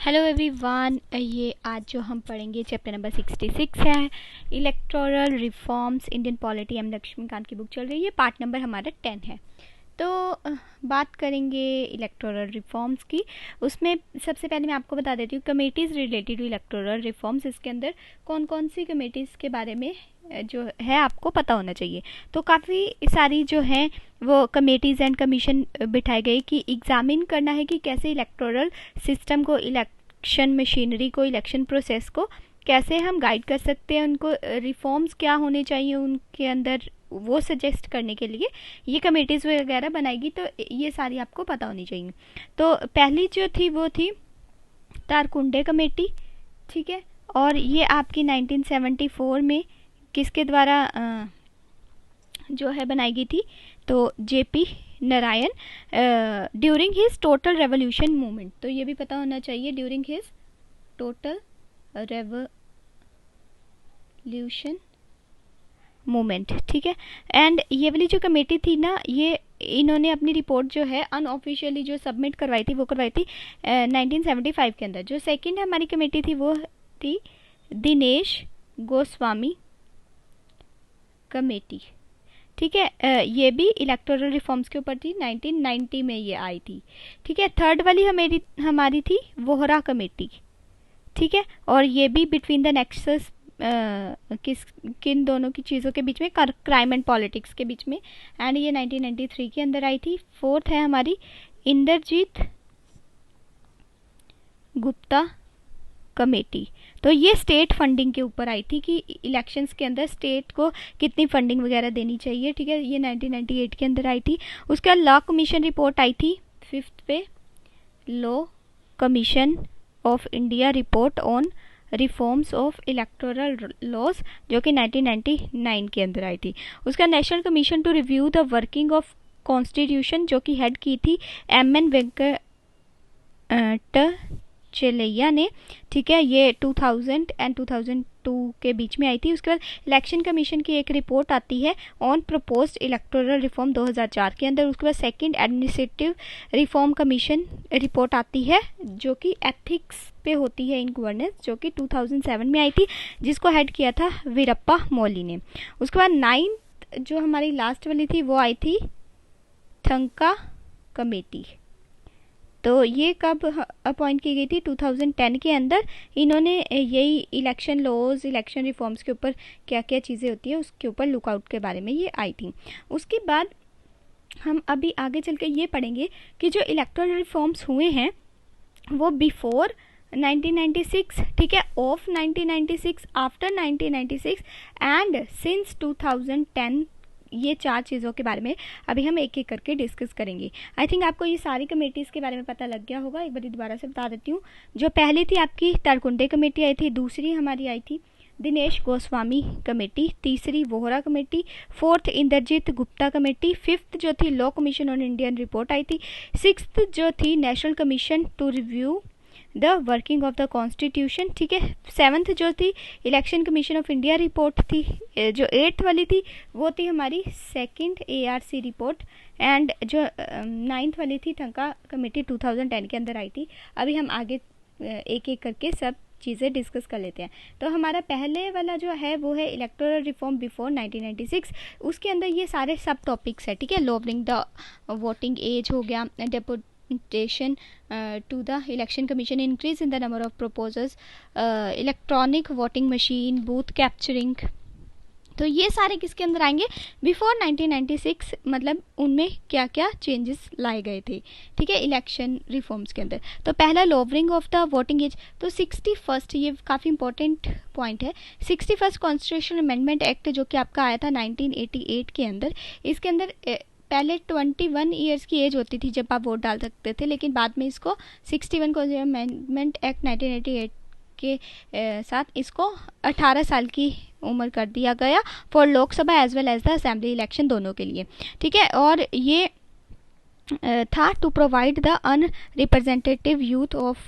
Hello everyone, ये आज जो हम पढ़ेंगे चैप्टर नंबर 66 है, electoral reforms Indian polity. M Laxmikanth की बुक चल रही है। पार्ट नंबर हमारा 10 है। तो बात करेंगे इलेक्टोरल रिफॉर्म्स की। उसमें सबसे पहले मैं आपको बता देती हूँ committees related to electoral reforms. इसके अंदर कौन कौन सी कमेटीज़ के बारे में जो है आपको पता होना चाहिए। तो काफ़ी सारी जो हैं वो कमेटीज़ एंड कमीशन बिठाए गए कि एग्जामिन करना है कि कैसे इलेक्टोरल सिस्टम को, इलेक्शन मशीनरी को, इलेक्शन प्रोसेस को कैसे हम गाइड कर सकते हैं, उनको रिफॉर्म्स क्या होने चाहिए उनके अंदर, वो सजेस्ट करने के लिए ये कमेटीज़ वगैरह बनाएगी। तो ये सारी आपको पता होनी चाहिए। तो पहली जो थी वो थी तारकुंडे कमेटी, ठीक है। और ये आपकी 1974 में किसके द्वारा जो है बनाई गई थी, तो JP Narayan during his total revolution movement. तो ये भी पता होना चाहिए, during his total revolution movement, ठीक है। एंड ये वाली जो कमेटी थी ना, ये इन्होंने अपनी रिपोर्ट जो है अनऑफिशियली जो सबमिट करवाई थी वो करवाई थी 1975 के अंदर। जो सेकंड हमारी कमेटी थी वो थी दिनेश गोस्वामी कमेटी, ठीक है। ये भी इलेक्टोरल रिफॉर्म्स के ऊपर थी, 1990 में ये आई थी, ठीक है। थर्ड वाली हमारी थी वोहरा कमेटी, ठीक है। और ये भी बिटवीन द नेक्सस किन दोनों की चीज़ों के बीच में, क्राइम एंड पॉलिटिक्स के बीच में, एंड ये 1993 के अंदर आई थी। फोर्थ है हमारी इंद्रजीत गुप्ता कमेटी। तो ये स्टेट फंडिंग के ऊपर आई थी कि इलेक्शंस के अंदर स्टेट को कितनी फंडिंग वगैरह देनी चाहिए, ठीक है। ये 1998 के अंदर आई थी। उसके बाद लॉ कमीशन रिपोर्ट आई थी फिफ्थ पे, law commission of India report on reforms of electoral laws, जो कि 1999 के अंदर आई थी। उसका national commission to review the working of constitution, जो कि हेड की थी एम.एन. वेंकटचलैया ने, ठीक है। ये 2000 एंड 2002 के बीच में आई थी। उसके बाद इलेक्शन कमीशन की एक रिपोर्ट आती है ऑन प्रपोज्ड इलेक्टोरल रिफॉर्म 2004 के अंदर। उसके बाद second administrative reform commission report आती है जो कि एथिक्स पे होती है इन गवर्नेंस, जो कि 2007 में आई थी, जिसको हेड किया था वीरप्पा मोइली ने। उसके बाद नाइन्थ जो हमारी लास्ट वाली थी वो आई थी थंका कमेटी। तो ये कब अपॉइंट की गई थी? 2010 के अंदर। इन्होंने यही इलेक्शन लॉज, इलेक्शन रिफॉर्म्स के ऊपर क्या क्या चीज़ें होती है उसके ऊपर लुकआउट के बारे में ये आई थी। उसके बाद हम अभी आगे चल के ये पढ़ेंगे कि जो इलेक्टोरल रिफॉर्म्स हुए हैं वो बिफोर 1996, ठीक है, ऑफ 1996, आफ्टर 1996 एंड सिंस 2010। ये चार चीज़ों के बारे में अभी हम एक एक करके डिस्कस करेंगे। आई थिंक आपको ये सारी कमेटीज़ के बारे में पता लग गया होगा। एक बार दोबारा से बता देती हूँ। जो पहली थी आपकी तारकुंडे कमेटी आई थी, दूसरी हमारी आई थी दिनेश गोस्वामी कमेटी, तीसरी Vohra committee, fourth Indrajit Gupta committee, fifth जो थी law commission on Indian report आई थी, सिक्स्थ जो थी national commission to review the working of the constitution, ठीक है। सेवन्थ जो थी election commission of India report थी। जो एट्थ वाली थी वो थी हमारी सेकंड ARC रिपोर्ट। एंड जो नाइन्थ वाली थी थंका कमेटी 2010 के अंदर आई थी। अभी हम आगे एक एक करके सब चीज़ें डिस्कस कर लेते हैं। तो हमारा पहले वाला जो है वो है इलेक्टोरल रिफॉर्म बिफोर 1996। उसके अंदर ये सारे सब टॉपिक्स है, ठीक है। लोअरिंग द वोटिंग एज हो गया, representation to the election commission, increase in the number of proposals, electronic voting machine, booth capturing। तो ये सारे किसके अंदर आएंगे? बिफोर 1996, मतलब उनमें क्या क्या चेंजेस लाए गए थे, ठीक है, इलेक्शन रिफॉर्म्स के अंदर। तो पहला lowering of the voting age. तो 61st, ये काफ़ी इंपॉर्टेंट पॉइंट है, 61st कॉन्स्टिट्यूशन अमेंडमेंट एक्ट जो कि आपका आया था 1988 के अंदर। इसके अंदर पहले 21 ईयर्स की एज होती थी जब आप वोट डाल सकते थे, लेकिन बाद में इसको 61 को अमेंडमेंट एक्ट 1988 के साथ इसको 18 साल की उम्र कर दिया गया for Lok Sabha as well as the assembly election, दोनों के लिए, ठीक है। और ये था to provide the unrepresentative youth of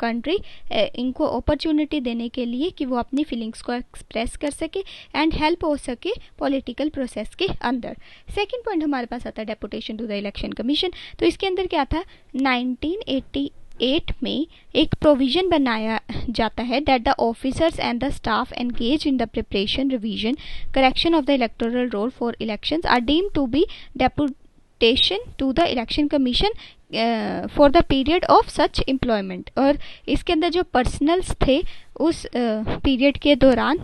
country, इनको अपॉर्चुनिटी देने के लिए कि वो अपनी फीलिंग्स को एक्सप्रेस कर सके एंड हेल्प हो सके पॉलिटिकल प्रोसेस के अंदर। सेकंड पॉइंट हमारे पास आता है deputation to the election commission. तो इसके अंदर क्या था, 1988 8 में एक प्रोविजन बनाया जाता है that the officers and the staff engage in the preparation, revision, correction of the electoral roll for elections are deemed to be deputation to the election commission for the period of such employment. और इसके अंदर जो personnels थे उस period के दौरान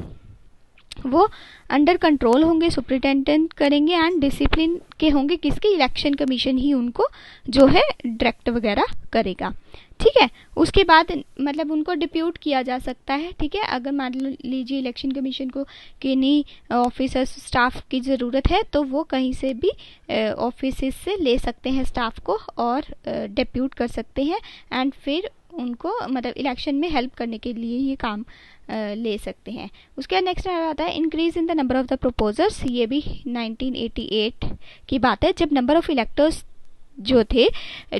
वो under control होंगे, सुपरिटेंडेंट करेंगे एंड डिसिप्लिन के होंगे, किसके? इलेक्शन कमीशन ही उनको जो है डायरेक्ट वगैरह करेगा। ठीक है, उसके बाद मतलब उनको डिप्यूट किया जा सकता है। ठीक है, अगर मान लीजिए इलेक्शन कमीशन को किन्हीं ऑफिसर्स स्टाफ की ज़रूरत है तो वो कहीं से भी ऑफिस से ले सकते हैं स्टाफ को और डिप्यूट कर सकते हैं एंड फिर उनको मतलब इलेक्शन में हेल्प करने के लिए ये काम ले सकते हैं। उसके बाद नेक्स्ट आता है increase in the number of the proposers. ये भी 1988 की बात है, जब नंबर ऑफ इलेक्टर्स जो थे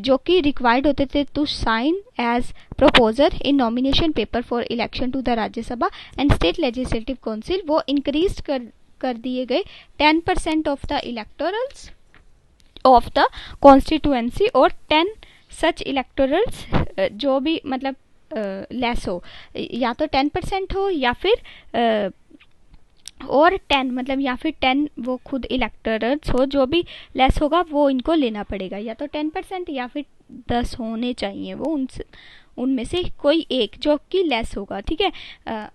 जो कि रिक्वायर्ड होते थे to sign as proposer in nomination paper for election to the Rajya Sabha and state legislative council, वो इंक्रीज कर दिए गए 10% of the electorals of the constituency और 10 सच इलेक्टोरल्स जो भी मतलब लेस हो, या तो 10% हो या फिर और 10 मतलब या फिर 10 वो खुद इलेक्टोरल्स हो, जो भी लेस होगा वो इनको लेना पड़ेगा, या तो 10% या फिर 10 होने चाहिए वो उनमें से कोई एक जो कि लेस होगा। ठीक है,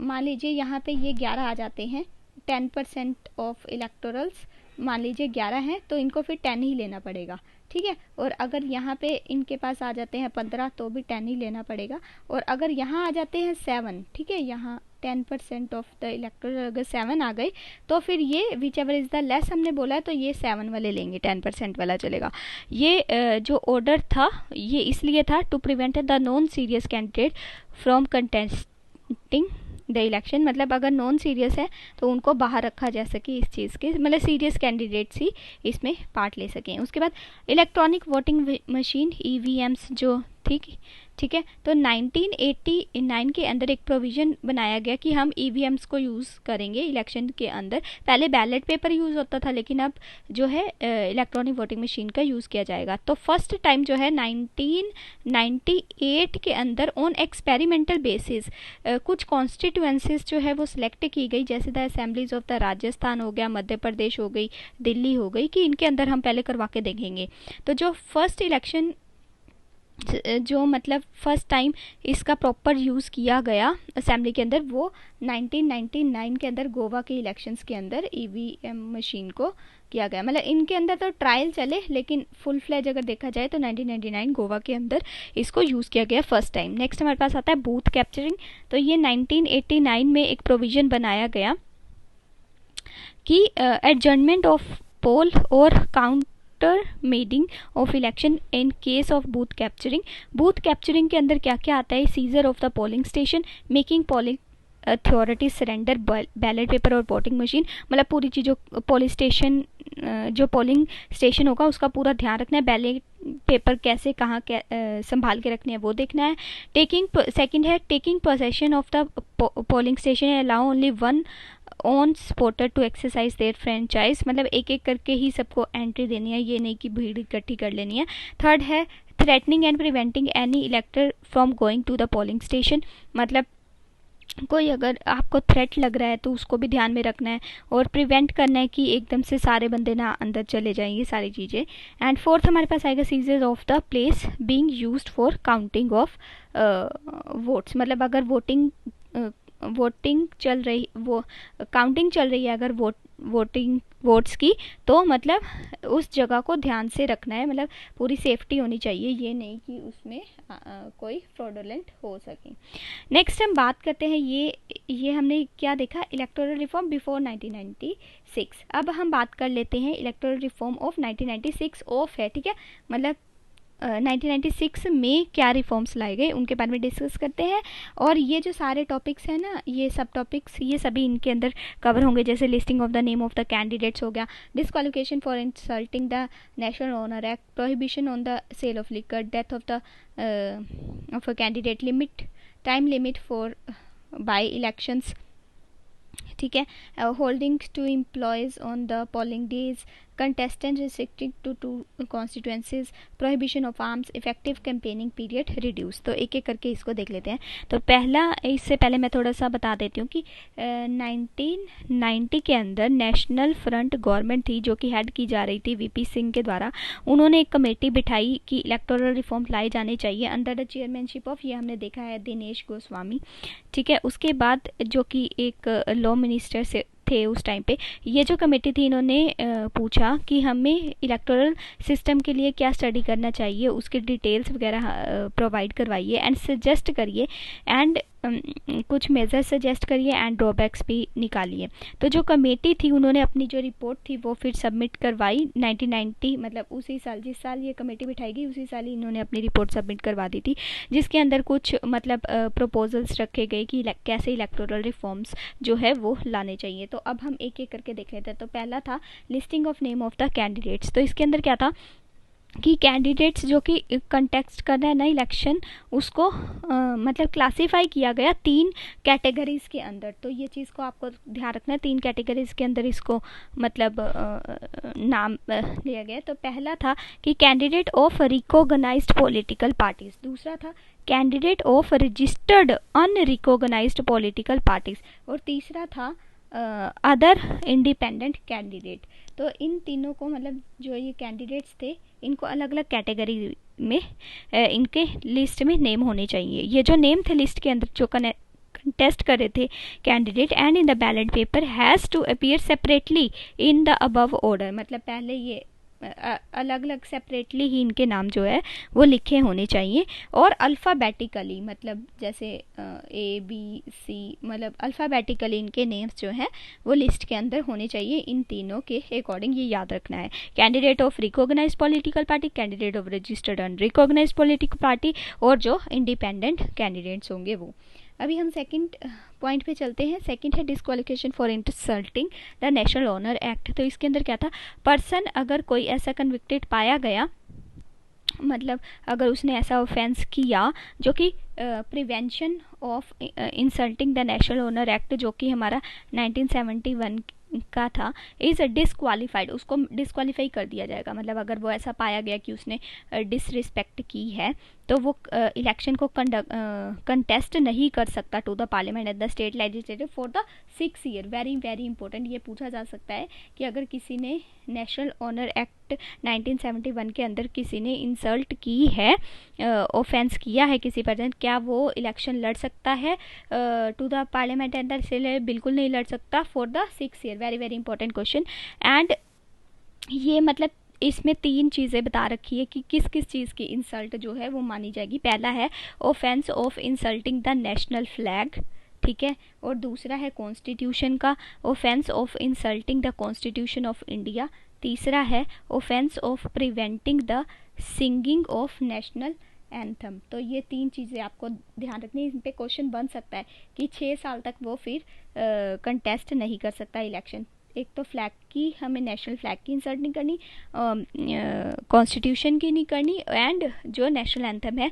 मान लीजिए यहाँ पे ये 11 आ जाते हैं, 10% ऑफ इलेक्टोरल्स मान लीजिए 11 हैं तो इनको फिर 10 ही लेना पड़ेगा। ठीक है, और अगर यहाँ पे इनके पास आ जाते हैं 15 तो भी 10 ही लेना पड़ेगा, और अगर यहाँ आ जाते हैं 7, ठीक है, यहाँ 10% ऑफ द इलेक्टोरल अगर 7 आ गए तो फिर ये which ever is the less हमने बोला है तो ये 7 वाले लेंगे, 10% वाला चलेगा। ये जो ऑर्डर था ये इसलिए था to prevent the non serious candidate from contesting the election, मतलब अगर नॉन सीरियस है तो उनको बाहर रखा जा सके इस चीज़ के, मतलब सीरियस कैंडिडेट्स ही इसमें पार्ट ले सकें। उसके बाद इलेक्ट्रॉनिक वोटिंग मशीन EVMs जो ठीक है, तो 1989 के अंदर एक प्रोविज़न बनाया गया कि हम EVMs को यूज़ करेंगे इलेक्शन के अंदर। पहले बैलेट पेपर यूज़ होता था लेकिन अब जो है इलेक्ट्रॉनिक वोटिंग मशीन का यूज़ किया जाएगा। तो फर्स्ट टाइम जो है 1998 के अंदर ऑन एक्सपेरिमेंटल बेसिस कुछ कॉन्स्टिट्यूएंसीज जो है वो सिलेक्ट की गई, जैसे the assemblies of the Rajasthan हो गया, मध्य प्रदेश हो गई, दिल्ली हो गई, कि इनके अंदर हम पहले करवा के देखेंगे। तो जो फर्स्ट इलेक्शन जो मतलब फर्स्ट टाइम इसका प्रॉपर यूज़ किया गया असेंबली के अंदर वो 1999 के अंदर गोवा के इलेक्शंस के अंदर EVM मशीन को किया गया। मतलब इनके अंदर तो ट्रायल चले लेकिन फुल फ्लैज अगर देखा जाए तो 1999 गोवा के अंदर इसको यूज़ किया गया फर्स्ट टाइम। नेक्स्ट हमारे पास आता है बूथ कैप्चरिंग। तो ये 1989 में एक प्रोविज़न बनाया गया कि एडजर्नमेंट ऑफ पोल और count meeting of election in case of booth capturing. Booth capturing के अंदर क्या क्या आता है? Scissor of the polling station, making polling authority surrender ballot paper और वोटिंग मशीन, मतलब पूरी चीज़ों पोलिंग स्टेशन जो पोलिंग स्टेशन होगा उसका पूरा ध्यान रखना है, बैलेट पेपर कैसे कहाँ संभाल के रखने हैं वो देखना है। सेकंड है taking possession of the polling station, allow only one own supporter to exercise their franchise, मतलब एक एक करके ही सबको एंट्री देनी है, ये नहीं कि भीड़ इकट्ठी कर लेनी है। थर्ड है threatening and preventing any elector from going to the polling station, मतलब कोई अगर आपको थ्रेट लग रहा है तो उसको भी ध्यान में रखना है और प्रिवेंट करना है कि एकदम से सारे बंदे ना अंदर चले जाएंगे सारी चीज़ें। एंड फोर्थ हमारे पास आएगा seizure of the place being used for counting of votes, मतलब अगर वोटिंग चल रही वो काउंटिंग चल रही है अगर वोटिंग वोट्स की, तो मतलब उस जगह को ध्यान से रखना है, मतलब पूरी सेफ्टी होनी चाहिए, ये नहीं कि उसमें कोई फ्रॉडुलेंट हो सके। नेक्स्ट हम बात करते हैं ये हमने क्या देखा, इलेक्टोरल रिफॉर्म बिफोर 1996। अब हम बात कर लेते हैं इलेक्टोरल रिफॉर्म ऑफ 1996 ऑफ है, ठीक है, मतलब 1996 में क्या रिफॉर्म्स लाए गए उनके बारे में डिस्कस करते हैं। और ये जो सारे टॉपिक्स हैं ना, ये सब टॉपिक्स ये सभी इनके अंदर कवर होंगे, जैसे listing of the name of the candidates हो गया, disqualification for insulting the national honour act, prohibition on the sale of liquor, death of a candidate, time limit for by elections, ठीक है, holding to employees on the polling days, contestant restricted to 2 constituencies, prohibition of arms, effective campaigning period reduce। तो एक एक करके इसको देख लेते हैं। तो पहला, इससे पहले मैं थोड़ा सा बता देती हूँ कि 1990 के अंदर नेशनल फ्रंट गवर्नमेंट थी जो कि हेड की जा रही थी वीपी सिंह के द्वारा। उन्होंने एक कमेटी बिठाई कि इलेक्टोरल रिफॉर्म लाए जाने चाहिए अंडर द चेयरमैनशिप ऑफ, ये हमने देखा है, दिनेश गोस्वामी। ठीक है, उसके बाद जो कि एक लॉ मिनिस्टर से थे उस टाइम पे, ये जो कमेटी थी इन्होंने पूछा कि हमें इलेक्टोरल सिस्टम के लिए क्या स्टडी करना चाहिए, उसके डिटेल्स वगैरह प्रोवाइड करवाइए एंड सजेस्ट करिए एंड कुछ मेजर सजेस्ट करिए एंड ड्रॉबैक्स भी निकालिए। तो जो कमेटी थी उन्होंने अपनी जो रिपोर्ट थी वो फिर सबमिट करवाई 1990, मतलब उसी साल, जिस साल ये कमेटी बिठाई गई उसी साल ही इन्होंने अपनी रिपोर्ट सबमिट करवा दी थी, जिसके अंदर कुछ मतलब प्रपोजल्स रखे गए कि कैसे इलेक्टोरल रिफॉर्म्स जो है वो लाने चाहिए। तो अब हम एक एक करके देख लेते हैं। तो पहला था listing of name of the candidates. तो इसके अंदर क्या था कि कैंडिडेट्स जो कि कंटेस्ट कर रहे हैं ना इलेक्शन, उसको मतलब क्लासीफाई किया गया 3 कैटेगरीज़ के अंदर। तो ये चीज़ को आपको ध्यान रखना है, 3 कैटेगरीज़ के अंदर इसको मतलब नाम लिया गया। तो पहला था कि candidate of recognised political parties, दूसरा था candidate of registered unrecognised political parties, और तीसरा था अदर इंडिपेंडेंट कैंडिडेट। तो इन तीनों को मतलब जो ये कैंडिडेट्स थे इनको अलग अलग कैटेगरी में इनके लिस्ट में नेम होने चाहिए। ये जो नेम थे लिस्ट के अंदर जो कंटेस्ट कर रहे थे candidate and in the ballot paper has to appear separately in the above order, मतलब पहले ये अलग अलग सेपरेटली ही इनके नाम जो है वो लिखे होने चाहिए, और अल्फ़ाबेटिकली, मतलब जैसे ए बी सी, मतलब अल्फ़ाबेटिकली इनके नेम्स जो हैं वो लिस्ट के अंदर होने चाहिए। इन तीनों के अकॉर्डिंग ये याद रखना है, candidate of recognised political party, candidate of registered unrecognised political party, और जो इंडिपेंडेंट कैंडिडेट्स होंगे वो। अभी हम सेकंड पॉइंट पे चलते हैं। सेकंड है disqualification for insulting the national honour act. तो इसके अंदर क्या था, पर्सन अगर कोई ऐसा कन्विक्टेड पाया गया, मतलब अगर उसने ऐसा ऑफेंस किया जो कि prevention of insulting the national honour act जो कि हमारा 1971 का था, इज़ डिसक्वालीफाइड, उसको डिसक्वालीफाई कर दिया जाएगा। मतलब अगर वो ऐसा पाया गया कि उसने डिसरिस्पेक्ट की है तो वो इलेक्शन को कंटेस्ट नहीं कर सकता to the parliament at the state legislative for the 6 year. Very very important, ये पूछा जा सकता है कि अगर किसी ने नेशनल ऑनर एक्ट 1971 के अंदर किसी ने इंसल्ट की है, ऑफेंस किया है किसी पर्सन, क्या वो इलेक्शन लड़ सकता है to the parliament at the state? बिल्कुल नहीं लड़ सकता for the 6 year. Very very important question. And ये मतलब इसमें 3 चीज़ें बता रखी है कि किस किस चीज़ की इंसल्ट जो है वो मानी जाएगी। पहला है offence of insulting the national flag, ठीक है, और दूसरा है कॉन्स्टिट्यूशन का, offence of insulting the constitution of India, तीसरा है offence of preventing the singing of national anthem. तो ये 3 चीज़ें आपको ध्यान रखनी है। इन पे क्वेश्चन बन सकता है कि 6 साल तक वो फिर कंटेस्ट नहीं कर सकता इलेक्शन। एक तो फ्लैग की, हमें नेशनल फ्लैग की इंसल्ट नहीं करनी, कॉन्स्टिट्यूशन की नहीं करनी, एंड जो नेशनल एंथम है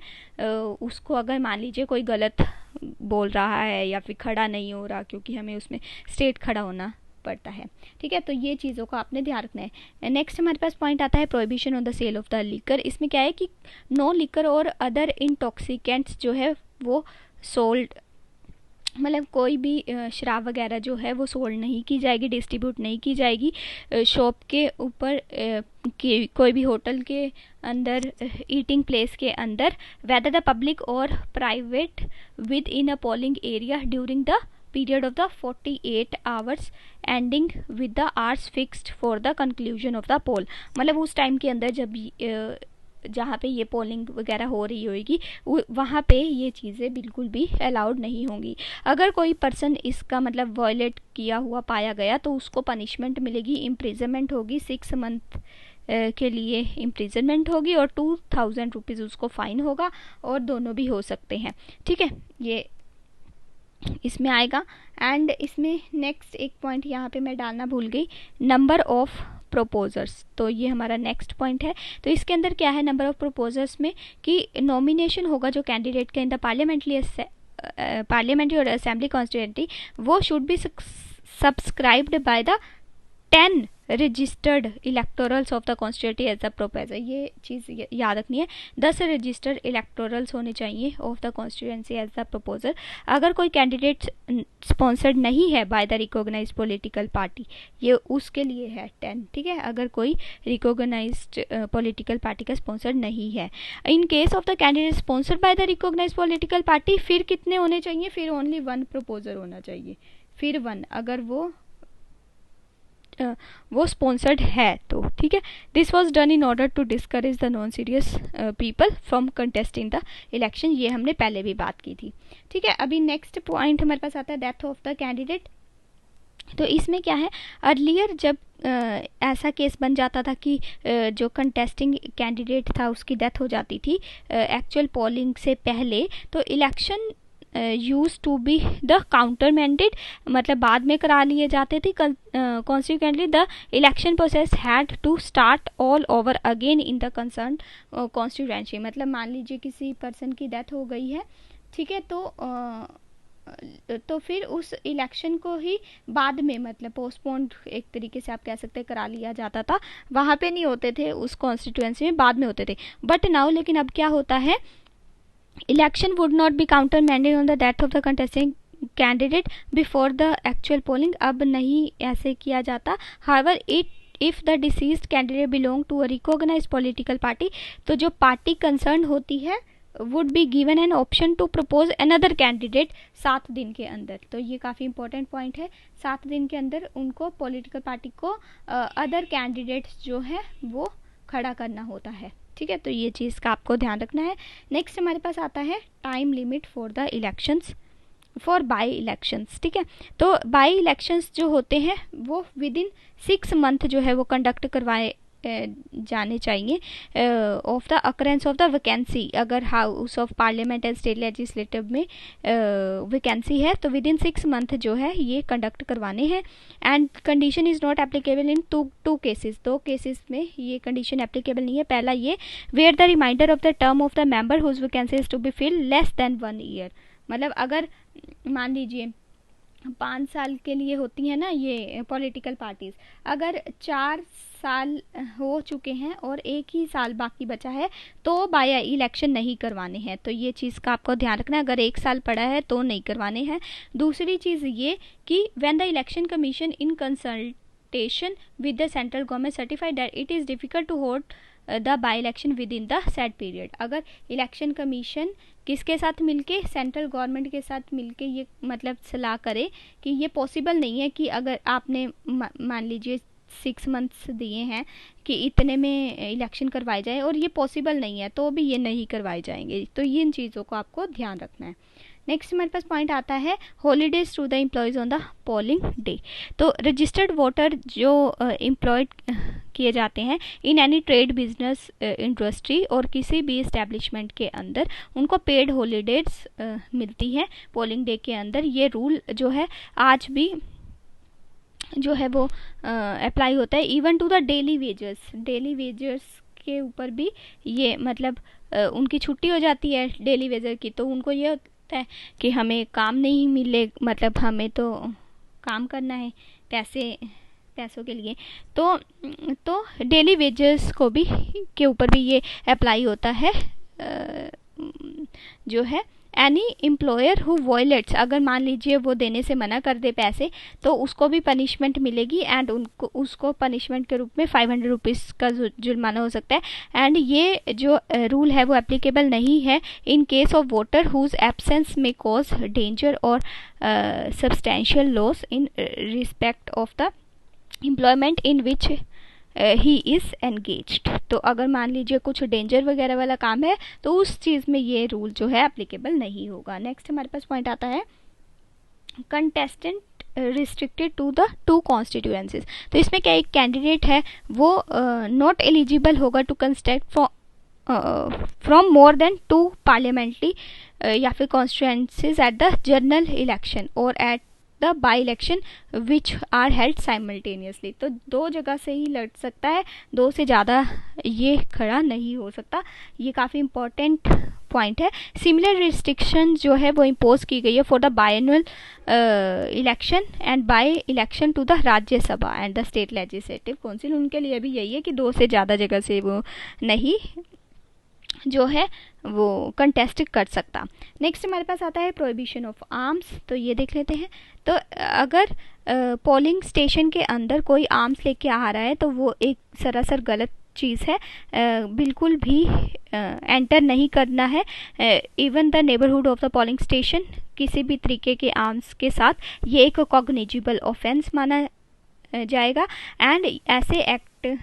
उसको अगर मान लीजिए कोई गलत बोल रहा है या फिर खड़ा नहीं हो रहा, क्योंकि हमें उसमें स्टेट खड़ा होना पड़ता है। ठीक है, तो ये चीज़ों को आपने ध्यान रखना है। नेक्स्ट हमारे पास पॉइंट आता है prohibition on the sale of the liquor. इसमें क्या है कि नो लिकर और अदर इंटॉक्सिकेंट्स जो है वो सोल्ड, मतलब कोई भी शराब वगैरह जो है वो सोल्ड नहीं की जाएगी, डिस्ट्रीब्यूट नहीं की जाएगी शॉप के ऊपर, कोई भी होटल के अंदर, ईटिंग प्लेस के अंदर, वेदर द पब्लिक और private with in a polling area during the period of the 48 hours ending with the hours fixed for the conclusion of the poll। मतलब उस टाइम के अंदर जब जहाँ पे ये पोलिंग वगैरह हो रही होगी वहाँ पे ये चीज़ें बिल्कुल भी अलाउड नहीं होंगी। अगर कोई पर्सन इसका मतलब वायलेट किया हुआ पाया गया तो उसको पनिशमेंट मिलेगी, इम्प्रिजनमेंट होगी, 6 मंथ के लिए इम्प्रिजनमेंट होगी और 2000 रुपीज़ उसको फ़ाइन होगा, और दोनों भी हो सकते हैं। ठीक है, ये इसमें आएगा। एंड इसमें नेक्स्ट एक पॉइंट यहाँ पे मैं डालना भूल गई, नंबर ऑफ प्रोपोजर्स। तो ये हमारा नेक्स्ट पॉइंट है। तो इसके अंदर क्या है नंबर ऑफ प्रोपोजर्स में कि नॉमिनेशन होगा जो कैंडिडेट का इन द पार्लियामेंट्री और असेंबली कॉन्स्टिट्यूएंसी, वो should be subscribed by the 10 registered electorals of the constituency as the proposer, ये चीज़ याद रखनी है, 10 रजिस्टर्ड इलेक्टोरल्स होने चाहिए of the constituency as the proposer. अगर कोई कैंडिडेट स्पॉन्सर्ड नहीं है by the recognise political party, ये उसके लिए है 10, ठीक है, अगर कोई रिकॉग्नाइज्ड पॉलिटिकल पार्टी का स्पॉन्सर्ड नहीं है। In case of the candidate sponsored by the recognise political party, फिर कितने होने चाहिए, फिर ओनली 1 प्रपोजर होना चाहिए, फिर 1 अगर वो स्पॉन्सर्ड है तो, ठीक है। This was done in order to discourage the non serious people from contesting the election, ये हमने पहले भी बात की थी, ठीक है। अभी नेक्स्ट पॉइंट हमारे पास आता है डेथ ऑफ द कैंडिडेट। तो इसमें क्या है, अर्लियर जब ऐसा केस बन जाता था कि जो कंटेस्टिंग कैंडिडेट था उसकी डेथ हो जाती थी एक्चुअल पोलिंग से पहले, तो election use to be the counter mandate, मतलब बाद में करा लिए जाते थे। Consequently the election process had to start all over again in the concern constituency, मतलब मान लीजिए किसी पर्सन की डेथ हो गई है, ठीक है, तो फिर उस इलेक्शन को ही बाद में, मतलब पोस्टपोन्ड एक तरीके से आप कह सकते हैं, करा लिया जाता था, वहाँ पे नहीं होते थे, उस कॉन्स्टिट्यूएंसी में बाद में होते थे। बट नाउ, लेकिन अब क्या होता है, election would not be counter mandate on the death of the contesting candidate before the actual polling, अब नहीं ऐसे किया जाता। However if the deceased candidate belong to a recognised political party, तो जो पार्टी कंसर्न होती है would be given an option to propose another candidate 7 दिन के अंदर। तो ये काफ़ी इंपॉर्टेंट पॉइंट है, 7 दिन के अंदर उनको पॉलिटिकल पार्टी को अदर कैंडिडेट्स जो है वो खड़ा करना होता है, ठीक है। तो ये चीज़ का आपको ध्यान रखना है। नेक्स्ट हमारे पास आता है time limit for the elections, for by elections, ठीक है। तो बाई इलेक्शंस जो होते हैं वो विद इन 6 मंथ जो है वो कंडक्ट करवाए जाने चाहिए of the occurrence of the vacancy. अगर house of parliament and state legislative में वैकेंसी है तो विद इन 6 मंथ जो है ये कंडक्ट करवाने हैं। And condition is not applicable in two cases, 2 cases में ये कंडीशन एप्लीकेबल नहीं है। पहला ये, where the reminder of the term of the member whose vacancy is to be fill less than 1 year, मतलब अगर मान लीजिए 5 साल के लिए होती है ना ये पॉलिटिकल पार्टीज, अगर 4 साल हो चुके हैं और 1 ही साल बाकी बचा है तो बाय इलेक्शन नहीं करवाने हैं। तो ये चीज़ का आपको ध्यान रखना है, अगर 1 साल पड़ा है तो नहीं करवाने हैं। दूसरी चीज़ ये कि when the election commission in consultation with the central government certified that it is difficult to hold the by election within the set period, अगर इलेक्शन कमीशन किसके साथ मिलके, सेंट्रल गवर्नमेंट के साथ मिलके ये मतलब सलाह करे कि ये पॉसिबल नहीं है कि अगर आपने मान लीजिए 6 मंथ्स दिए हैं कि इतने में इलेक्शन करवाए जाए और ये पॉसिबल नहीं है तो भी ये नहीं करवाए जाएंगे। तो इन चीज़ों को आपको ध्यान रखना है। नेक्स्ट हमारे पास पॉइंट आता है holidays to the employees on the polling day. तो रजिस्टर्ड वोटर जो एम्प्लॉयड किए जाते हैं in any trade, business, industry और किसी भी इस्टेब्लिशमेंट के अंदर, उनको पेड हॉलीडेज मिलती है पोलिंग डे के अंदर। ये रूल जो है आज भी जो है वो अप्लाई होता है even to the daily wagers के ऊपर भी ये मतलब उनकी छुट्टी हो जाती है डेली वेजर की, तो उनको ये होता है कि हमें काम नहीं मिले, मतलब हमें तो काम करना है पैसों के लिए, तो डेली वेजर्स को भी के ऊपर भी ये अप्लाई होता है जो है एनी एम्प्लॉयर हु वायलेट्स, अगर मान लीजिए वो देने से मना कर दे पैसे तो उसको भी पनिशमेंट मिलेगी एंड उसको पनिशमेंट के रूप में 500 रुपीज़ का जुर्माना हो सकता है। एंड ये जो रूल है वो एप्लीकेबल नहीं है in case of voter whose absence में कॉज डेंजर और substantial loss in respect of the employment in which he is engaged. तो अगर मान लीजिए कुछ डेंजर वगैरह वाला काम है तो उस चीज़ में ये रूल जो है एप्लीकेबल नहीं होगा। नेक्स्ट हमारे पास पॉइंट आता है contestant restricted to the 2 constituencies. तो इसमें क्या एक कैंडिडेट है वो नॉट एलिजिबल होगा to contest from more than 2 parliamentary या फिर constituencies at the general election और at the by election which are held simultaneously. तो 2 जगह से ही लड़ सकता है, 2 से ज़्यादा ये खड़ा नहीं हो सकता। ये काफ़ी इंपॉर्टेंट पॉइंट है। सिमिलर रिस्ट्रिक्शन जो है वो इम्पोज की गई है for the biennial election and by election to the Rajya Sabha and the state legislative council. उनके लिए भी यही है कि 2 से ज़्यादा जगह से वो नहीं जो है वो कंटेस्ट कर सकता। नेक्स्ट हमारे पास आता है प्रोहिबिशन ऑफ आर्म्स। तो ये देख लेते हैं। तो अगर पोलिंग स्टेशन के अंदर कोई आर्म्स लेके आ रहा है तो वो एक सरासर गलत चीज़ है, बिल्कुल भी एंटर नहीं करना है। Even the neighbourhood of the polling station किसी भी तरीके के आर्म्स के साथ ये एक कॉग्निजिबल ऑफेंस माना जाएगा। एंड ऐसे एक्ट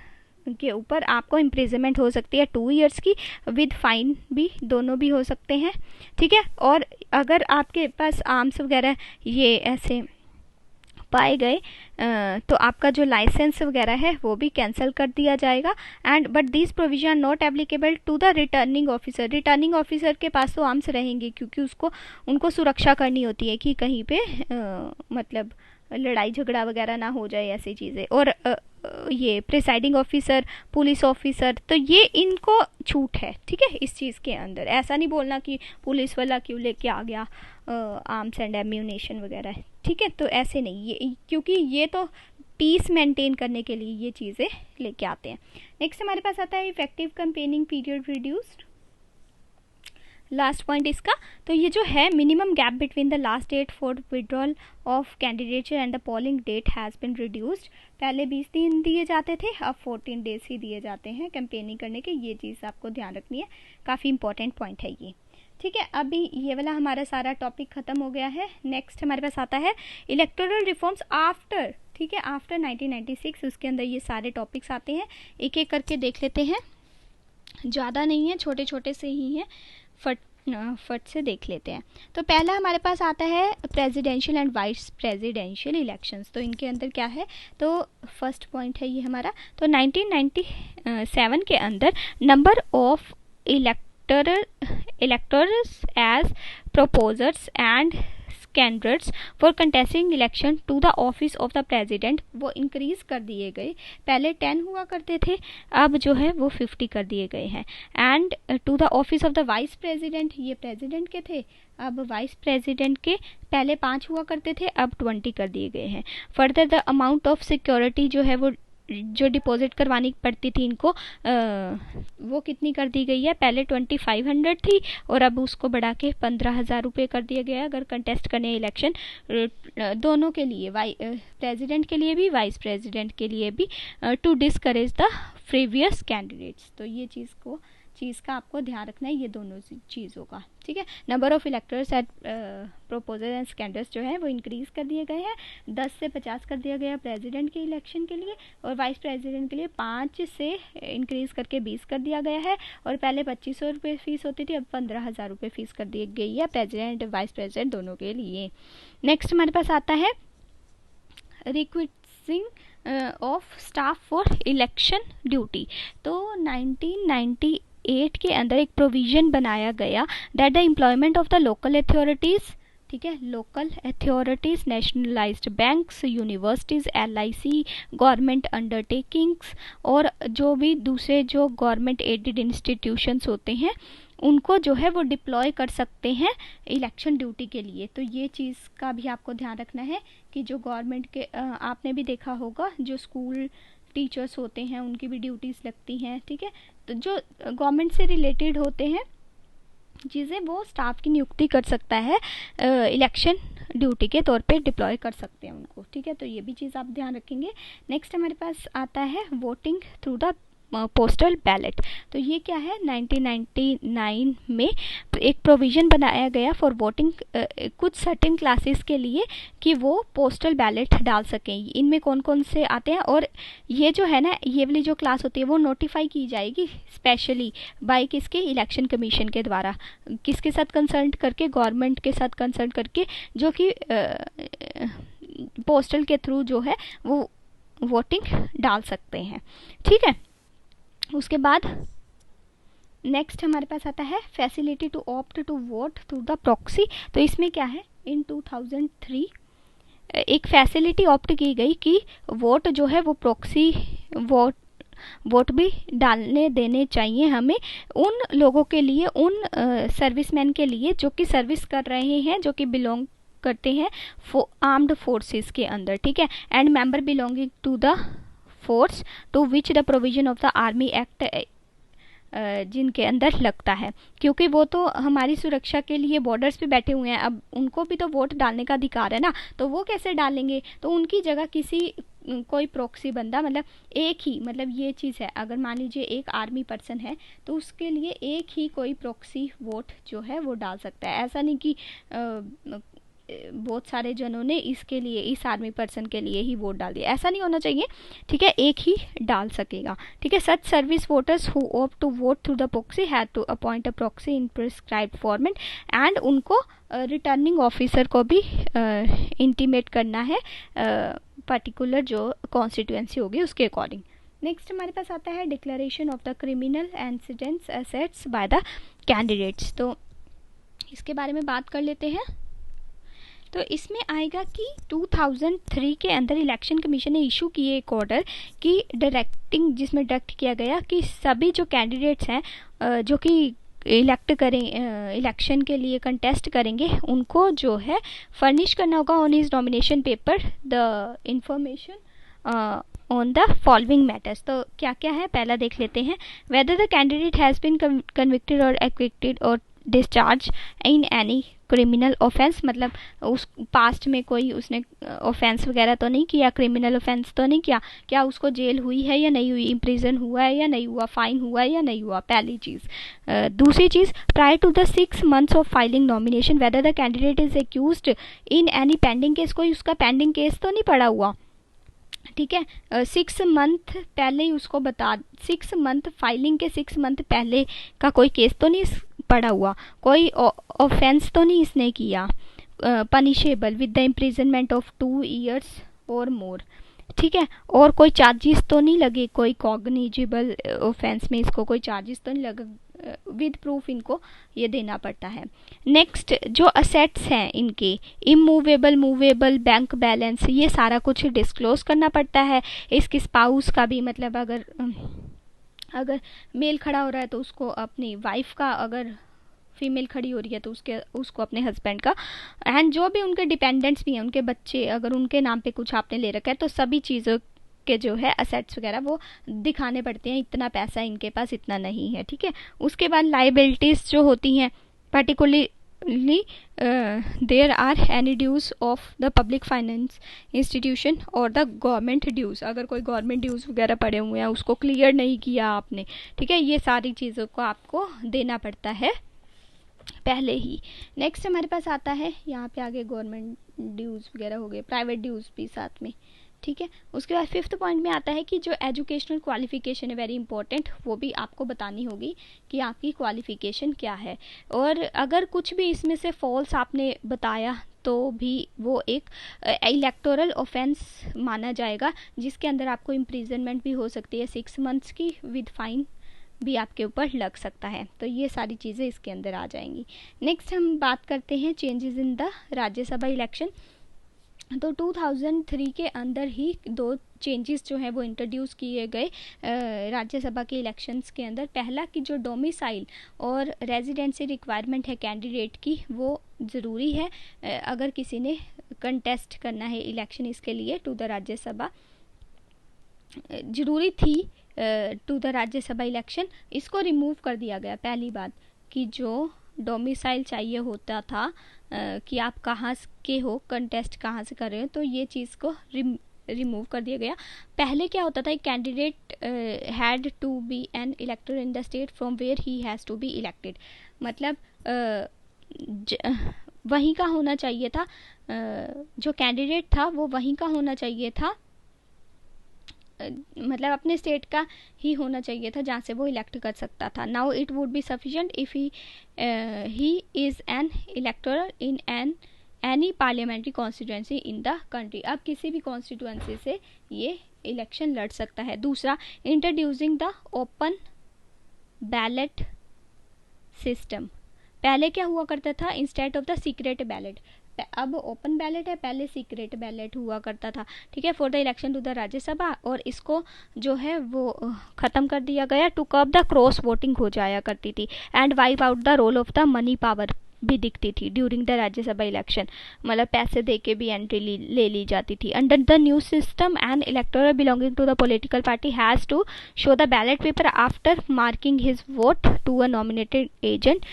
के ऊपर आपको इम्प्रिजनमेंट हो सकती है 2 ईयर्स की, विद फाइन भी, दोनों भी हो सकते हैं। ठीक है। और अगर आपके पास आर्म्स वगैरह ये ऐसे पाए गए तो आपका जो लाइसेंस वगैरह है वो भी कैंसिल कर दिया जाएगा। And but this provision not applicable to the returning officer. Returning officer के पास तो आर्म्स रहेंगे क्योंकि उनको सुरक्षा करनी होती है कि कहीं पे मतलब लड़ाई झगड़ा वगैरह ना हो जाए, ऐसी चीज़ें। और ये प्रिसाइडिंग ऑफिसर, पुलिस ऑफिसर, तो ये इनको छूट है। ठीक है। इस चीज़ के अंदर ऐसा नहीं बोलना कि पुलिस वाला क्यों लेके आ गया आर्म्स एंड एम्यूनेशन वगैरह। ठीक है। तो ऐसे नहीं, ये क्योंकि ये तो पीस मेंटेन करने के लिए ये चीज़ें लेके आते हैं। नेक्स्ट हमारे पास आता है effective campaigning period reduced. Last point इसका, तो ये जो है minimum gap between the last date for withdrawal of candidature and the polling date has been reduced. पहले 20 दिन दिए जाते थे, अब 14 डेज ही दिए जाते हैं कैंपेनिंग करने के। ये चीज़ आपको ध्यान रखनी है, काफ़ी इंपॉर्टेंट पॉइंट है ये। ठीक है। अभी ये वाला हमारा सारा टॉपिक ख़त्म हो गया है। नेक्स्ट हमारे पास आता है इलेक्टोरल रिफॉर्म्स आफ्टर। ठीक है। आफ्टर 1996 उसके अंदर ये सारे टॉपिक्स आते हैं, एक एक करके देख लेते हैं। ज़्यादा नहीं है, छोटे छोटे से ही हैं, फट से देख लेते हैं। तो पहला हमारे पास आता है presidential and vice presidential elections. तो इनके अंदर क्या है, तो फर्स्ट पॉइंट है ये हमारा। तो 1997 के अंदर number of electors as proposers and candidates for contesting election to the office of the president वो इंक्रीज कर दिए गए। पहले 10 हुआ करते थे, अब जो है वो 50 कर दिए गए हैं। And to the office of the vice president, ये प्रेसिडेंट के थे, अब वाइस प्रेसिडेंट के पहले 5 हुआ करते थे, अब 20 कर दिए गए हैं। Further the amount of security जो है वो जो डिपॉजिट करवानी पड़ती थी इनको वो कितनी कर दी गई है, पहले 2500 थी और अब उसको बढ़ा के 15,000 रुपये कर दिया गया है अगर कंटेस्ट करने इलेक्शन दोनों के लिए, प्रेसिडेंट के लिए भी वाइस प्रेसिडेंट के लिए भी, टू डिस्करेज द फ्रीवियस कैंडिडेट्स। तो ये चीज़ का आपको ध्यान रखना है, ये दोनों चीज़ों का। ठीक है। Number of electors at proposer and candidates जो है वो इंक्रीज कर दिए गए हैं, 10 से 50 कर दिया गया प्रेसिडेंट के इलेक्शन के लिए, और वाइस प्रेसिडेंट के लिए 5 से इंक्रीज करके 20 कर दिया गया है। और पहले 2500 रुपये फीस होती थी, अब 15,000 रुपये फीस कर दी गई है प्रेसिडेंट वाइस प्रेसिडेंट दोनों के लिए। नेक्स्ट हमारे पास आता है requesting of staff for election duty. तो 1998 के अंदर एक प्रोविजन बनाया गया that the employment of the local authorities, ठीक है, local authorities, nationalised banks, universities, LIC, government undertakings और जो भी दूसरे जो गवर्नमेंट एडेड इंस्टीट्यूशंस होते हैं उनको जो है वो डिप्लॉय कर सकते हैं इलेक्शन ड्यूटी के लिए। तो ये चीज़ का भी आपको ध्यान रखना है कि जो गवर्नमेंट के आपने भी देखा होगा जो स्कूल टीचर्स होते हैं उनकी भी ड्यूटीज़ लगती हैं। ठीक है। तो जो गवर्नमेंट से रिलेटेड होते हैं चीज़ें वो स्टाफ की नियुक्ति कर सकता है, इलेक्शन ड्यूटी के तौर पे डिप्लॉय कर सकते हैं उनको। ठीक है। तो ये भी चीज़ आप ध्यान रखेंगे। नेक्स्ट हमारे पास आता है voting through the postal ballot. तो ये क्या है, 1999 में एक प्रोविज़न बनाया गया फॉर वोटिंग कुछ सर्टेन क्लासेस के लिए कि वो पोस्टल बैलेट डाल सकें। इनमें कौन कौन से आते हैं, और ये जो है ना ये वाली जो क्लास होती है वो नोटिफाई की जाएगी स्पेशली बाय किसके, इलेक्शन कमीशन के द्वारा, किसके साथ कंसल्ट करके, गवर्नमेंट के साथ कंसल्ट करके, जो कि पोस्टल के थ्रू जो है वो वोटिंग डाल सकते हैं। ठीक है। उसके बाद नेक्स्ट हमारे पास आता है facility to opt to vote through the proxy. तो इसमें क्या है, इन 2003 एक फैसिलिटी ऑप्ट की गई कि वोट जो है वो प्रॉक्सी वोट भी डालने देने चाहिए हमें उन लोगों के लिए, उन सर्विसमैन के लिए जो कि सर्विस कर रहे हैं, जो कि बिलोंग करते हैं आर्म्ड फोर्सेस के अंदर, ठीक है, and member belonging to the force to which the provision of the army act जिनके अंदर लगता है, क्योंकि वो तो हमारी सुरक्षा के लिए बॉर्डर्स पे बैठे हुए हैं, अब उनको भी तो वोट डालने का अधिकार है ना, तो वो कैसे डालेंगे, तो उनकी जगह किसी कोई प्रॉक्सी बंदा, मतलब एक ही, मतलब ये चीज़ है, अगर मान लीजिए एक आर्मी पर्सन है तो उसके लिए एक ही कोई प्रॉक्सी वोट जो है वो डाल सकता है, ऐसा नहीं कि बहुत सारे जनों ने इसके लिए, इस आर्मी पर्सन के लिए ही वोट डाल दिया, ऐसा नहीं होना चाहिए, ठीक है, एक ही डाल सकेगा, ठीक है। Such service voters who opt to vote through the proxy had to appoint a proxy in prescribed format and उनको रिटर्निंग ऑफिसर को भी इंटीमेट करना है पर्टिकुलर जो कॉन्स्टिट्यूएंसी होगी उसके अकॉर्डिंग। नेक्स्ट हमारे पास आता है declaration of the criminal antecedents assets by the candidates, तो इसके बारे में बात कर लेते हैं। तो इसमें आएगा कि 2003 के अंदर इलेक्शन कमीशन ने इशू किए एक ऑर्डर कि डायरेक्टिंग, जिसमें डायरेक्ट किया गया कि सभी जो कैंडिडेट्स हैं जो कि इलेक्शन के लिए कंटेस्ट करेंगे उनको जो है फर्निश करना होगा on his nomination paper the information on the following matters. तो क्या क्या है पहला देख लेते हैं। Whether the candidate has been convicted और एक्विक्टेड और discharge in any criminal offence, मतलब उस पास्ट में कोई उसने ऑफेंस वगैरह तो नहीं किया, क्रिमिनल ऑफेंस तो नहीं किया, क्या उसको जेल हुई है या नहीं हुई, इम्प्रिजन हुआ है या नहीं हुआ, फाइन हुआ है या नहीं हुआ, पहली चीज़। दूसरी चीज़, prior to the 6 months of filing nomination whether the candidate is accused in any pending case, कोई उसका पेंडिंग केस तो नहीं पड़ा हुआ, ठीक है। 6 month पहले ही उसको बता, 6 month फाइलिंग के 6 month पहले का कोई केस तो नहीं पड़ा हुआ, कोई ऑफेंस तो नहीं इसने किया, punishable with the imprisonment of 2 years और मोर, ठीक है, और कोई चार्जेस तो नहीं लगे, कोई कॉग्निजेबल ऑफेंस में इसको कोई चार्जेस तो नहीं लगे, विद प्रूफ इनको ये देना पड़ता है। नेक्स्ट, जो असेट्स हैं इनके, इमूवेबल, मूवेबल, बैंक बैलेंस, ये सारा कुछ डिस्क्लोज करना पड़ता है। इसके स्पाउस का भी, मतलब अगर मेल खड़ा हो रहा है तो उसको अपनी वाइफ का, अगर फीमेल खड़ी हो रही है तो उसको अपने हस्बैंड का, एंड जो भी उनके डिपेंडेंट्स भी हैं, उनके बच्चे, अगर उनके नाम पे कुछ आपने ले रखा है तो सभी चीज़ों के जो है असेट्स वगैरह वो दिखाने पड़ते हैं, इतना पैसा इनके पास, इतना नहीं है, ठीक है। उसके बाद लाइबिलिटीज़ जो होती हैं, particularly there are any dues of the public finance institution और द गवर्नमेंट ड्यूज, अगर कोई गवर्नमेंट ड्यूज वगैरह पड़े हुए हैं उसको क्लियर नहीं किया आपने, ठीक है, ये सारी चीज़ों को आपको देना पड़ता है पहले ही। नेक्स्ट हमारे पास आता है, यहाँ पे आगे गवर्नमेंट ड्यूज वगैरह हो गए, प्राइवेट ड्यूज भी साथ में, ठीक है। उसके बाद 5th पॉइंट में आता है कि जो एजुकेशनल क्वालिफिकेशन है, वेरी इंपॉर्टेंट, वो भी आपको बतानी होगी कि आपकी क्वालिफिकेशन क्या है, और अगर कुछ भी इसमें से फॉल्स आपने बताया तो भी वो एक इलेक्टोरल ऑफेंस माना जाएगा, जिसके अंदर आपको इम्प्रिजनमेंट भी हो सकती है 6 months की, विद फाइन भी आपके ऊपर लग सकता है, तो ये सारी चीज़ें इसके अंदर आ जाएंगी। नेक्स्ट हम बात करते हैं changes in the Rajya Sabha election. तो 2003 के अंदर ही 2 चेंजेस जो हैं वो इंट्रोड्यूस किए गए राज्यसभा के इलेक्शंस के अंदर। पहला कि जो डोमिसाइल और रेजिडेंसी रिक्वायरमेंट है कैंडिडेट की, वो ज़रूरी है अगर किसी ने कंटेस्ट करना है इलेक्शन, इसके लिए टू द राज्यसभा, ज़रूरी थी टू द राज्यसभा इलेक्शन, इसको रिमूव कर दिया गया। पहली बात कि जो डोमिसाइल चाहिए होता था कि आप कहाँ के हो, कंटेस्ट कहाँ से कर रहे हो, तो ये चीज़ को रिमूव कर दिया गया। पहले क्या होता था, एक candidate had to be an elector in the state from where he has to be elected, मतलब वहीं का होना चाहिए था, जो कैंडिडेट था वो वहीं का होना चाहिए था, मतलब अपने स्टेट का ही होना चाहिए था जहाँ से वो इलेक्ट कर सकता था। Now it would be sufficient if he is an elector in any parliamentary constituency in the country, अब किसी भी कॉन्स्टिट्यूएंसी से ये इलेक्शन लड़ सकता है। दूसरा, introducing the open ballot system. पहले क्या हुआ करता था, instead of the secret ballot, अब ओपन बैलेट है, पहले सीक्रेट बैलेट हुआ करता था, ठीक है, for the election to the Rajya Sabha, और इसको जो है वो ख़त्म कर दिया गया। To curb the cross voting हो जाया करती थी, and wipe out the role of the money power भी दिखती थी ड्यूरिंग द राज्यसभा इलेक्शन, मतलब पैसे दे के भी एंट्री ले ली जाती थी। Under the new system an electoral belonging to the political party has to show the ballot paper after marking his vote to a nominated agent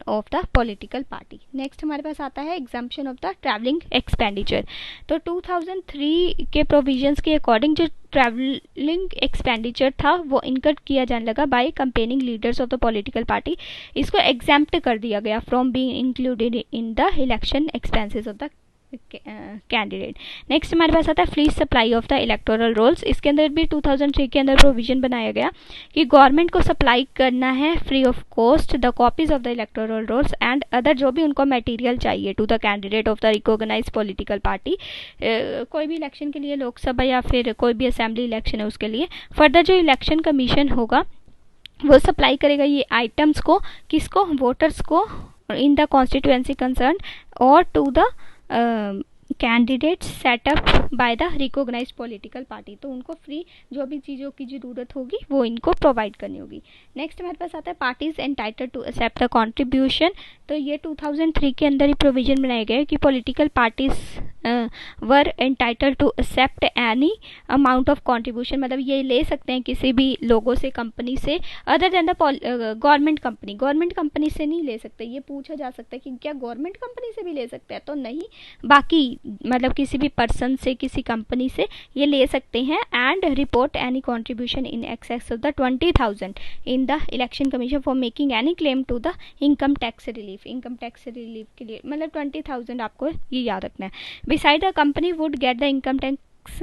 of the political party. Next हमारे पास आता है exemption of the travelling expenditure. तो 2003 के provisions के according जो travelling expenditure था वो इनकम किया जाने लगा by campaigning leaders of the political party, इसको एग्जाम्प्ट कर दिया गया from being included in the election expenses of the candidate. Next हमारे पास आता है free supply of the electoral rolls. इसके अंदर भी 2003 के अंदर प्रोविजन बनाया गया कि गवर्नमेंट को सप्लाई करना है free of cost the copies of the electoral rolls and other जो भी उनको मटेरियल चाहिए to the candidate of the recognised political party, कोई भी इलेक्शन के लिए, लोकसभा या फिर कोई भी असेंबली इलेक्शन है उसके लिए। फर्दर जो इलेक्शन कमीशन होगा वो सप्लाई करेगा ये आइटम्स को, किसको, वोटर्स को इन द कॉन्स्टिट्यूएंसी कंसर्न और to the candidate setup by the recognised political party, तो उनको फ्री जो भी चीज़ों की ज़रूरत होगी वो इनको प्रोवाइड करनी होगी। नेक्स्ट हमारे पास आता है parties entitled to accept the contribution. तो ये 2003 के अंदर ही प्रोविजन बनाए गए कि political parties were entitled to accept any amount of contribution, मतलब ये ले सकते हैं किसी भी लोगों से, कंपनी से, other than the government company. Government company से नहीं ले सकते, ये पूछा जा सकता है कि क्या गवर्नमेंट कंपनी से भी ले सकते हैं, तो नहीं, बाकी मतलब किसी भी पर्सन से, किसी कंपनी से ये ले सकते हैं। And report any contribution in excess of the 20,000 in the election commission for making any claim to the income tax relief. Income tax relief के लिए मतलब 20,000 आपको ये याद रखना है। Beside the company would get the income tax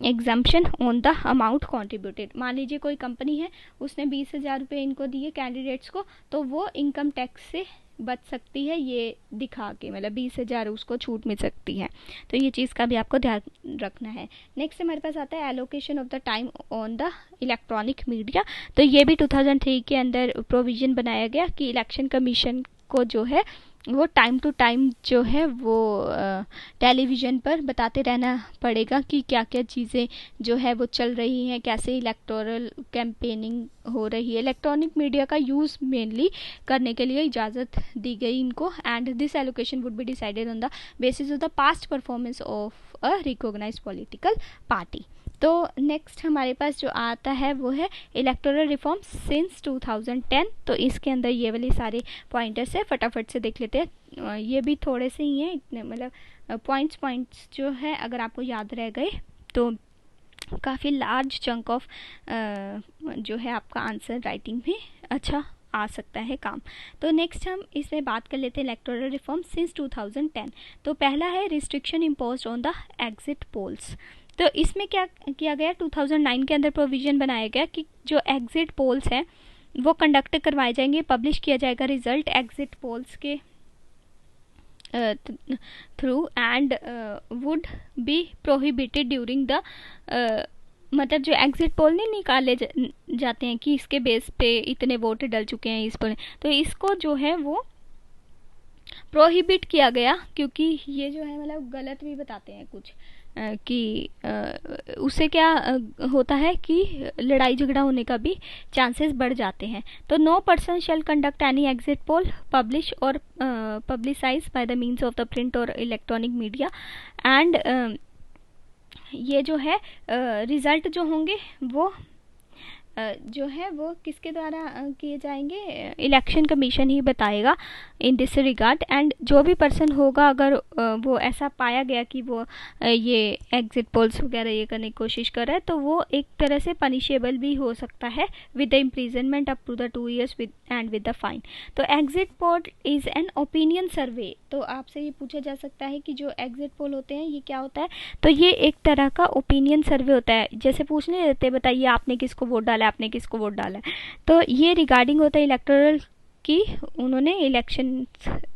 exemption on the amount contributed. मान लीजिए कोई कंपनी है, उसने 20,000 रुपये इनको दिए कैंडिडेट्स को, तो वो इनकम टैक्स से बच सकती है ये दिखा के, मतलब 20,000 उसको छूट मिल सकती है, तो ये चीज़ का भी आपको ध्यान रखना है। नेक्स्ट हमारे पास आता है allocation of the time on the electronic media. तो ये भी 2003 के अंदर प्रोविजन बनाया गया कि इलेक्शन कमीशन को जो है वो टाइम टू टाइम जो है वो टेलीविज़न पर बताते रहना पड़ेगा कि क्या क्या चीज़ें जो है वो चल रही हैं, कैसे इलेक्टोरल कैंपेनिंग हो रही है। इलेक्ट्रॉनिक मीडिया का यूज़ मेनली करने के लिए इजाज़त दी गई इनको। And this allocation would be decided on the basis of the past performance of a recognised political party. तो नेक्स्ट हमारे पास जो आता है वो है इलेक्टोरल रिफॉर्म सिंस 2010। तो इसके अंदर ये वाली सारे पॉइंटर्स है, फटाफट से देख लेते हैं। ये भी थोड़े से ही हैं, इतने मतलब पॉइंट्स जो है अगर आपको याद रह गए तो काफ़ी लार्ज चंक ऑफ जो है आपका आंसर राइटिंग में अच्छा आ सकता है काम। तो नेक्स्ट हम इसमें बात कर लेते हैं इलेक्टोरल रिफॉर्म सिंस 2010। तो पहला है restriction imposed on the exit polls. तो इसमें क्या किया गया, 2009 के अंदर प्रोविज़न बनाया गया कि जो एग्जिट पोल्स हैं वो कंडक्ट करवाए जाएंगे, पब्लिश किया जाएगा रिजल्ट एग्जिट पोल्स के through and would be prohibited during the मतलब जो एग्जिट पोल नहीं निकाले जाते हैं कि इसके बेस पे इतने वोट डल चुके हैं इस पर, तो इसको जो है वो प्रोहिबिट किया गया, क्योंकि ये जो है मतलब गलत भी बताते हैं कुछ कि उससे क्या होता है कि लड़ाई झगड़ा होने का भी चांसेस बढ़ जाते हैं। तो no person shall conduct any exit poll publish और publicise by the means of the print और इलेक्ट्रॉनिक मीडिया। एंड ये जो है रिज़ल्ट जो होंगे वो जो है वो किसके द्वारा किए जाएंगे, इलेक्शन कमीशन ही बताएगा इन दिस रिगार्ड। एंड जो भी पर्सन होगा अगर वो ऐसा पाया गया कि वो ये एग्जिट पोल्स वगैरह ये करने की कोशिश कर रहा है, तो वो एक तरह से पनिशेबल भी हो सकता है with the imprisonment up to the 2 years with the fine. तो exit poll is an opinion survey. तो आपसे ये पूछा जा सकता है कि जो एग्जिट पोल होते हैं ये क्या होता है, तो ये एक तरह का ओपिनियन सर्वे होता है। जैसे पूछने देते बताइए आपने किसको वोट डाला, आपने किसको वोट डाला है, तो ये रिगार्डिंग होता है इलेक्टोरल की उन्होंने इलेक्शन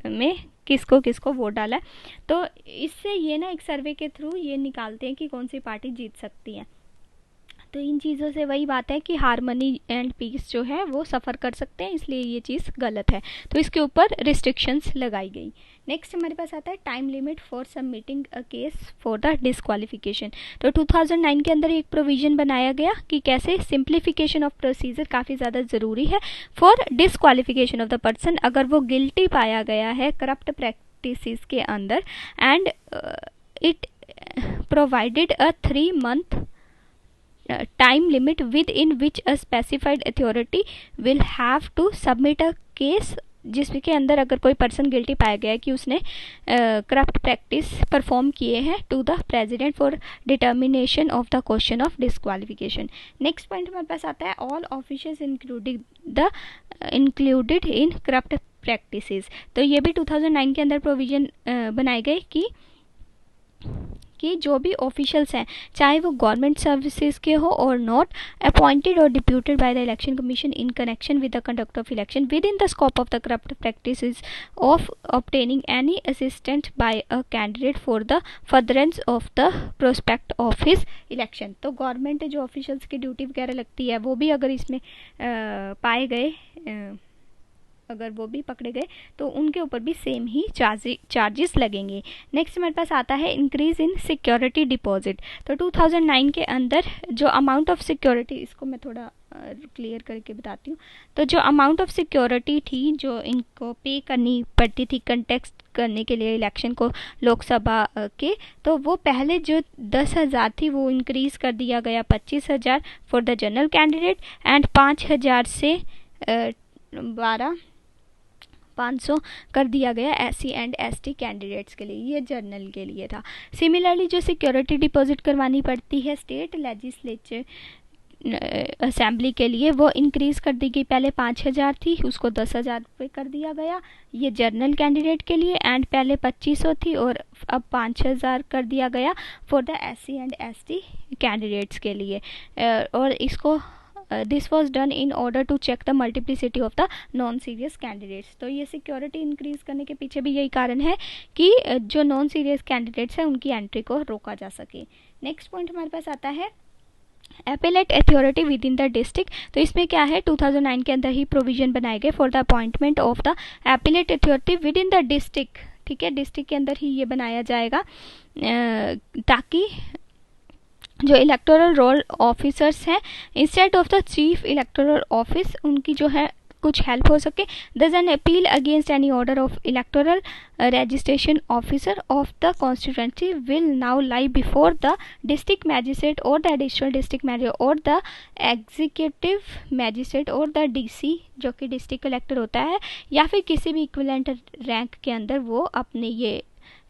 में किसको किसको वोट डाला है। तो इससे ये ना एक सर्वे के थ्रू ये निकालते हैं कि कौन सी पार्टी जीत सकती है। तो इन चीज़ों से वही बात है कि हार्मनी एंड पीस जो है वो सफ़र कर सकते हैं, इसलिए ये चीज़ गलत है, तो इसके ऊपर रिस्ट्रिक्शंस लगाई गई। नेक्स्ट हमारे पास आता है time limit for submitting a case for the disqualification. तो 2009 के अंदर एक प्रोविज़न बनाया गया कि कैसे सिंप्लीफिकेशन ऑफ प्रोसीजर काफ़ी ज़्यादा ज़रूरी है for disqualification of the person, अगर वो गिल्टी पाया गया है करप्ट प्रैक्टिसेस के अंदर, and it provided a 3 month time limit within which a specified authority will have to submit a case, जिसके अंदर अगर कोई पर्सन गिल्टी पाया गया है कि उसने करप्ट प्रैक्टिस परफॉर्म किए हैं, to the president for determination of the question of disqualification. Next point हमारे पास आता है all officials included in corrupt practices. तो ये भी 2009 के अंदर प्रोविजन बनाए गए कि जो भी ऑफिशियल्स हैं, चाहे वो गवर्नमेंट सर्विसेज के हो और नॉट, अपॉइंटेड और deputed by the election commission in connection with the conduct of election within the scope of the corrupt practices of obtaining any assistant by a candidate for the furtherance of the prospect of his election. तो government जो officials की duty वगैरह लगती है, वो भी अगर इसमें पाए गए, अगर वो भी पकड़े गए तो उनके ऊपर भी सेम ही चार्जेस लगेंगे। नेक्स्ट हमारे पास आता है इंक्रीज इन सिक्योरिटी डिपॉजिट। तो 2009 के अंदर जो अमाउंट ऑफ सिक्योरिटी, इसको मैं थोड़ा क्लियर करके बताती हूँ। तो जो अमाउंट ऑफ सिक्योरिटी थी जो इनको पे करनी पड़ती थी कंटेस्ट करने के लिए इलेक्शन को लोकसभा के, तो वो पहले जो 10,000 थी वो इंक्रीज़ कर दिया गया 25,000 for the general candidate, and 5,000 से 12,500 कर दिया गया SC एंड ST कैंडिडेट्स के लिए, ये जनरल के लिए था। सिमिलरली जो सिक्योरिटी डिपॉजिट करवानी पड़ती है स्टेट लेजिस्लेचर असेंबली के लिए, वो इंक्रीज़ कर दी गई। पहले 5,000 थी, उसको 10,000 पे कर दिया गया, ये जनरल कैंडिडेट के लिए, एंड पहले 2,500 थी और अब 5,000 कर दिया गया फॉर द SC एंड ST कैंडिडेट्स के लिए। और इसको this was done in order to check the multiplicity of the non serious candidates. तो ये सिक्योरिटी इंक्रीज करने के पीछे भी यही कारण है कि जो नॉन सीरियस कैंडिडेट्स हैं उनकी एंट्री को रोका जा सके। नेक्स्ट पॉइंट हमारे पास आता है appellate authority with in the district. तो इसमें क्या है, 2009 के अंदर ही प्रोविजन बनाए गए for the appointment of the appellate authority with in the district. ठीक है, डिस्ट्रिक्ट के अंदर ही ये बनाया जाएगा ताकि जो इलेक्टोरल रोल ऑफिसर्स हैं, instead of the chief electoral office, उनकी जो है कुछ हेल्प हो सके। दस an appeal against any order of electoral registration officer of the constituency will now lie before the district magistrate और द एडिशनल डिस्ट्रिक्ट मैजिस्ट्रेट और द एग्जीक्यूटिव मैजिस्ट्रेट और द DC, जो कि डिस्ट्रिक्ट कलेक्टर होता है, या फिर किसी भी इक्विवेलेंट रैंक के अंदर वो अपने ये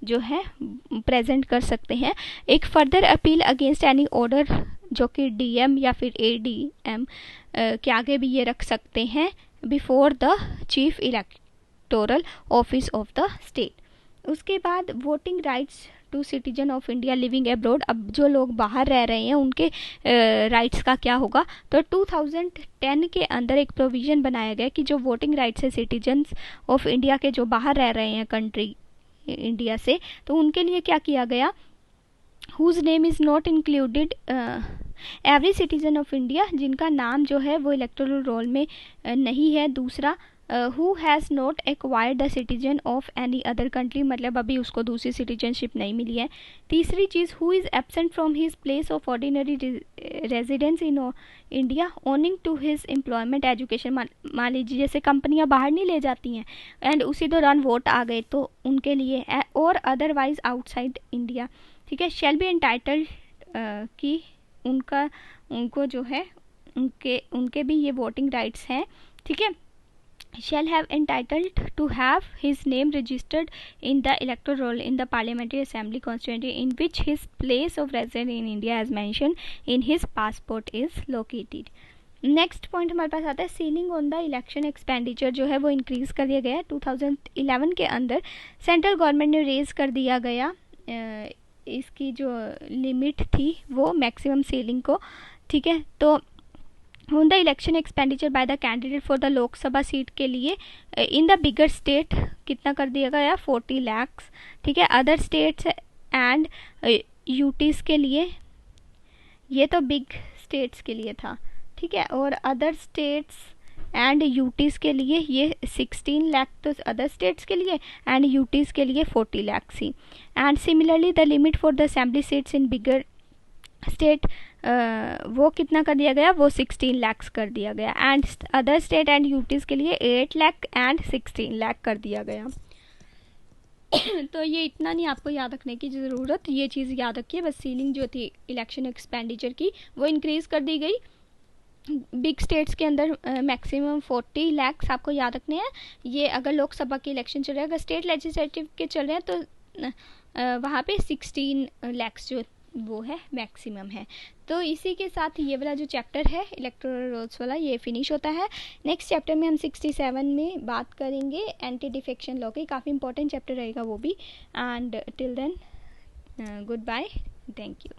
जो है प्रेजेंट कर सकते हैं। एक further appeal against any order जो कि DM या फिर ADM के आगे भी ये रख सकते हैं before the chief electoral office of the state. उसके बाद voting rights to citizen of India living abroad. अब जो लोग बाहर रह रहे हैं उनके राइट्स का क्या होगा, तो 2010 के अंदर एक प्रोविज़न बनाया गया कि जो वोटिंग राइट्स है सिटीजन्स ऑफ इंडिया के जो बाहर रह रहे हैं कंट्री इंडिया से, तो उनके लिए क्या किया गया, whose name is not included every citizen of India, जिनका नाम जो है वो इलेक्टोरल रोल में नहीं है। दूसरा, who has not acquired the citizen of any other country, मतलब अभी उसको दूसरी सिटीजनशिप नहीं मिली है। तीसरी चीज़, who is absent from his place of ordinary residence in India owing to his employment education. मान लीजिए जैसे कंपनियां बाहर नहीं ले जाती हैं एंड उसी दौरान वोट आ गए तो उनके लिए, और अदरवाइज आउटसाइड इंडिया, ठीक है, शैल बी एंटाइटल्ड कि उनको जो है उनके भी ये वोटिंग राइट्स हैं। ठीक है, shall have entitled to have his name registered in the electoral roll in the parliamentary assembly constituency in which his place of residence in India as mentioned in his passport is located। Next point हमारे पास आता है ceiling on the election expenditure, जो है वो increase कर दिया गया है। 2011 के अंदर सेंट्रल गवर्नमेंट ने रेज़ कर दिया गया इसकी जो लिमिट थी वो मैक्सिमम सीलिंग को। ठीक है, तो on the election expenditure by the candidate for the Lok Sabha seat के लिए इन द बिगर स्टेट कितना कर दिया गया, 40 lakhs। ठीक है, अदर स्टेट्स एंड UTs के लिए, ये तो बिग स्टेट्स के लिए था, ठीक है, और अदर स्टेट्स एंड यूटीज़ के लिए ये 16 लाख तो अदर स्टेट्स के लिए एंड यूटीज़ के लिए 40 लाख थी। And similarly the limit for the assembly seats in bigger state वो कितना कर दिया गया, वो 16 लाख कर दिया गया, and other state and UTs के लिए 8 लाख एंड 16 लाख कर दिया गया। तो ये इतना नहीं आपको याद रखने की ज़रूरत, ये चीज़ याद रखिए बस, सीलिंग जो थी इलेक्शन एक्सपेंडिचर की वो इंक्रीज़ कर दी गई। बिग स्टेट्स के अंदर मैक्सिमम 40 लाख आपको याद रखने हैं। ये अगर लोकसभा के इलेक्शन चल रहे हैं, अगर स्टेट लेजिस्लेटिव के चल रहे हैं तो वहाँ पे 16 लाख जो वो है मैक्सिमम है। तो इसी के साथ ये वाला जो चैप्टर है इलेक्टोरल रोल्स वाला ये फिनिश होता है। नेक्स्ट चैप्टर में हम 67 में बात करेंगे एंटी डिफेक्शन लॉ की, काफ़ी इंपॉर्टेंट चैप्टर रहेगा वो भी। And till then goodbye, thank you.